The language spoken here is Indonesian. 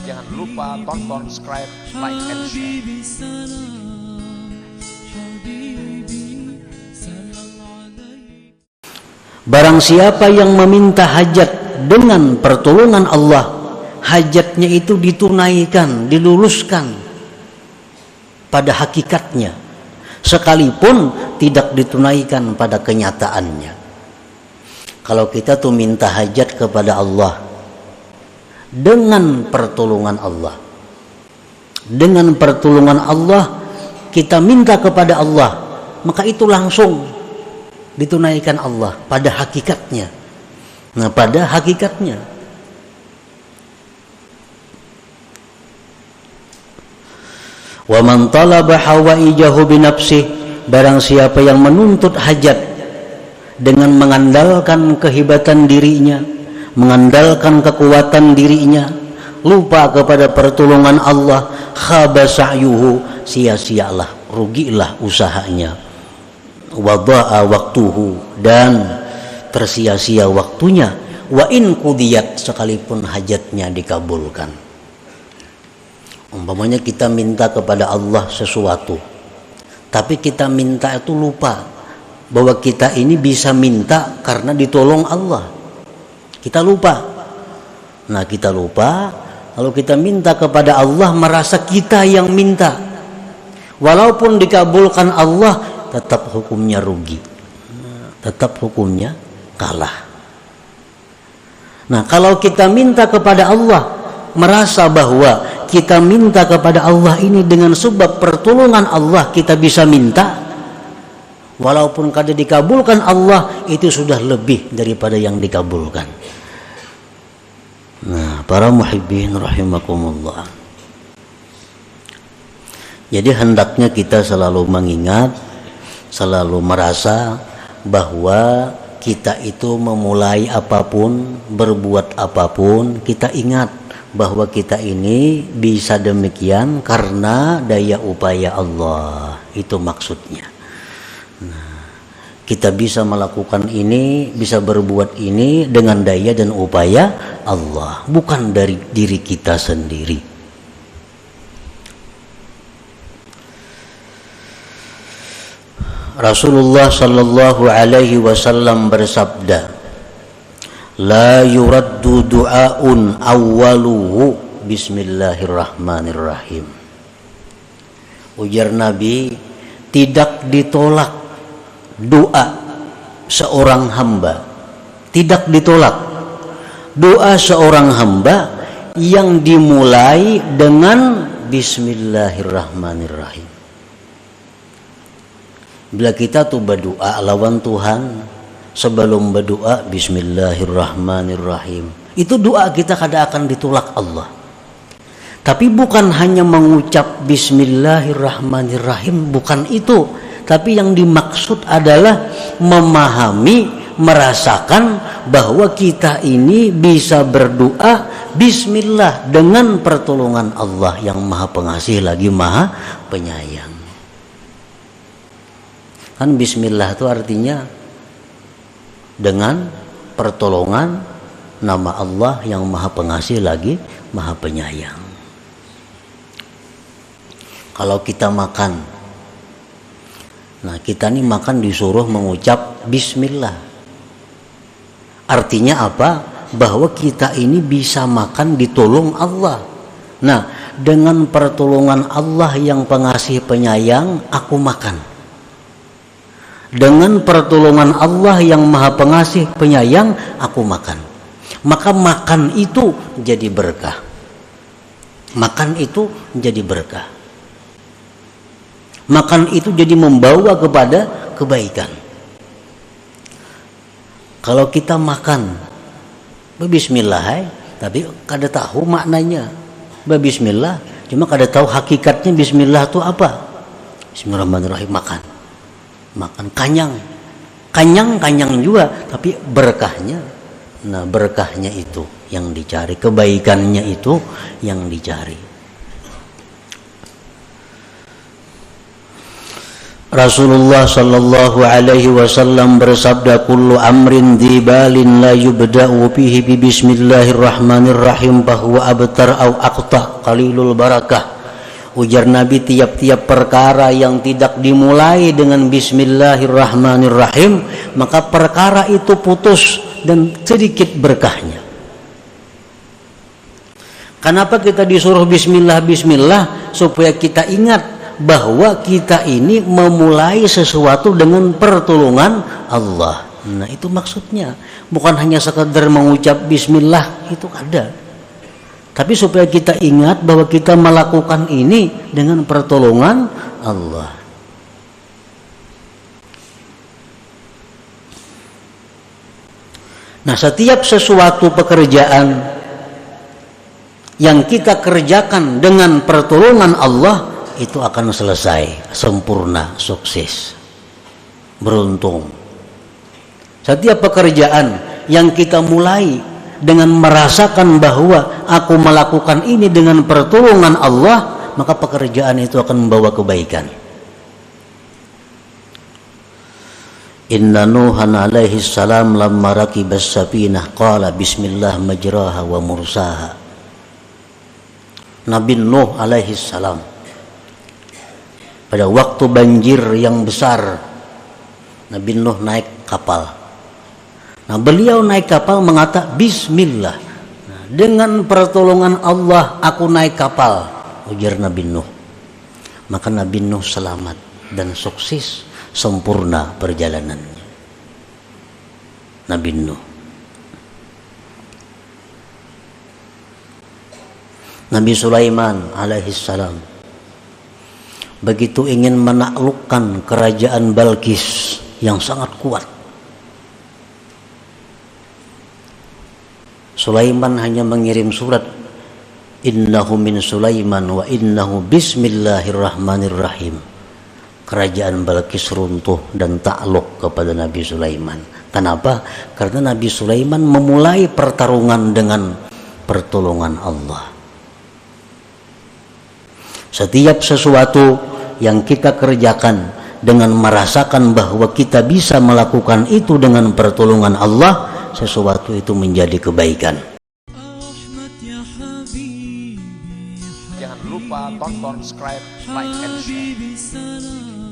Jangan lupa tonton, subscribe, like, and share. Barang siapa yang meminta hajat dengan pertolongan Allah, hajatnya itu ditunaikan, diluluskan pada hakikatnya, sekalipun tidak ditunaikan pada kenyataannya. Kalau kita tuh minta hajat kepada Allah dengan pertolongan Allah, dengan pertolongan Allah kita minta kepada Allah, maka itu langsung ditunaikan Allah pada hakikatnya. Nah, pada hakikatnya. Wa man talaba hawaijahu bi nafsihi, barang siapa yang menuntut hajat dengan mengandalkan kehebatan dirinya, mengandalkan kekuatan dirinya, lupa kepada pertolongan Allah, khaba sa'yuhu, sia-sialah, rugilah usahanya, wada'a waktuhu, dan tersia-sia waktunya, wa in qudiyat, sekalipun hajatnya dikabulkan. Umpamanya kita minta kepada Allah sesuatu, tapi kita minta itu lupa bahwa kita ini bisa minta karena ditolong Allah. Kita lupa. Nah, kita lupa, lalu kita minta kepada Allah merasa kita yang minta. Walaupun dikabulkan Allah, tetap hukumnya rugi, tetap hukumnya kalah. Nah, kalau kita minta kepada Allah, merasa bahwa kita minta kepada Allah ini dengan sebab pertolongan Allah kita bisa minta, walaupun kada dikabulkan Allah, itu sudah lebih daripada yang dikabulkan. Nah, para muhibbin rahimakumullah, jadi hendaknya kita selalu mengingat, selalu merasa bahwa kita itu memulai apapun, berbuat apapun, kita ingat bahwa kita ini bisa demikian karena daya upaya Allah. Itu maksudnya. Nah, kita bisa melakukan ini, bisa berbuat ini dengan daya dan upaya Allah, bukan dari diri kita sendiri. Rasulullah sallallahu alaihi wasallam bersabda, la yuraddu du'aun awwaluhu bismillahirrahmanirrahim. Ujar Nabi, tidak ditolak doa seorang hamba, tidak ditolak doa seorang hamba yang dimulai dengan bismillahirrahmanirrahim. Bila kita tuh berdoa lawan Tuhan, sebelum berdoa bismillahirrahmanirrahim, itu doa kita kada akan ditolak Allah. Tapi bukan hanya mengucap bismillahirrahmanirrahim, bukan itu. Tapi yang dimaksud adalah memahami, merasakan bahwa kita ini bisa berdoa bismillah dengan pertolongan Allah yang Maha Pengasih lagi Maha Penyayang. Kan bismillah itu artinya dengan pertolongan nama Allah yang Maha Pengasih lagi Maha Penyayang. Kalau kita makan, nah kita nih makan disuruh mengucap bismillah. Artinya apa? Bahwa kita ini bisa makan ditolong Allah. Nah, dengan pertolongan Allah yang Pengasih Penyayang, aku makan. Dengan pertolongan Allah yang Maha Pengasih Penyayang, aku makan. Maka makan itu jadi berkah. Makan itu jadi berkah. Makan itu jadi membawa kepada kebaikan. Kalau kita makan bismillah, tapi kada tahu maknanya bismillah, cuma kada tahu hakikatnya bismillah itu apa. Bismillahirrahmanirrahim, makan kanyang juga, tapi berkahnya, nah berkahnya itu yang dicari, kebaikannya itu yang dicari. Rasulullah sallallahu alaihi wasallam bersabda, kullu amrin dzibalin la yubda'u fihi bi bismillahirrahmanirrahim bahwa abtar au aqta qalilul barakah. Ujar Nabi, tiap-tiap perkara yang tidak dimulai dengan bismillahirrahmanirrahim, maka perkara itu putus dan sedikit berkahnya. Kenapa kita disuruh bismillah bismillah? Supaya kita ingat bahwa kita ini memulai sesuatu dengan pertolongan Allah. Nah, itu maksudnya. Bukan hanya sekadar mengucap bismillah, itu ada. Tapi supaya kita ingat bahwa kita melakukan ini dengan pertolongan Allah. Nah, setiap sesuatu pekerjaan yang kita kerjakan dengan pertolongan Allah, itu akan selesai, sempurna, sukses, beruntung. Setiap pekerjaan yang kita mulai dengan merasakan bahwa aku melakukan ini dengan pertolongan Allah, maka pekerjaan itu akan membawa kebaikan. Inna Nuhan alaihi salam lamma rakibas safinah qala bismillah majraha wa mursaha. Nabi Nuh alaihi salam pada waktu banjir yang besar, Nabi Nuh naik kapal. Nah, beliau naik kapal mengatakan bismillah. Nah, dengan pertolongan Allah aku naik kapal, ujar Nabi Nuh. Maka Nabi Nuh selamat dan sukses, sempurna perjalanannya. Nabi Nuh. Nabi Sulaiman alaihissalam begitu ingin menaklukkan kerajaan Balqis yang sangat kuat, Sulaiman hanya mengirim surat, innahu min Sulaiman wa innahu bismillahirrahmanirrahim. Kerajaan Balqis runtuh dan takluk kepada Nabi Sulaiman. Kenapa? Karena Nabi Sulaiman memulai pertarungan dengan pertolongan Allah. Setiap sesuatu yang kita kerjakan dengan merasakan bahwa kita bisa melakukan itu dengan pertolongan Allah, sesuatu itu menjadi kebaikan. Jangan lupa tonton, subscribe, like, and share.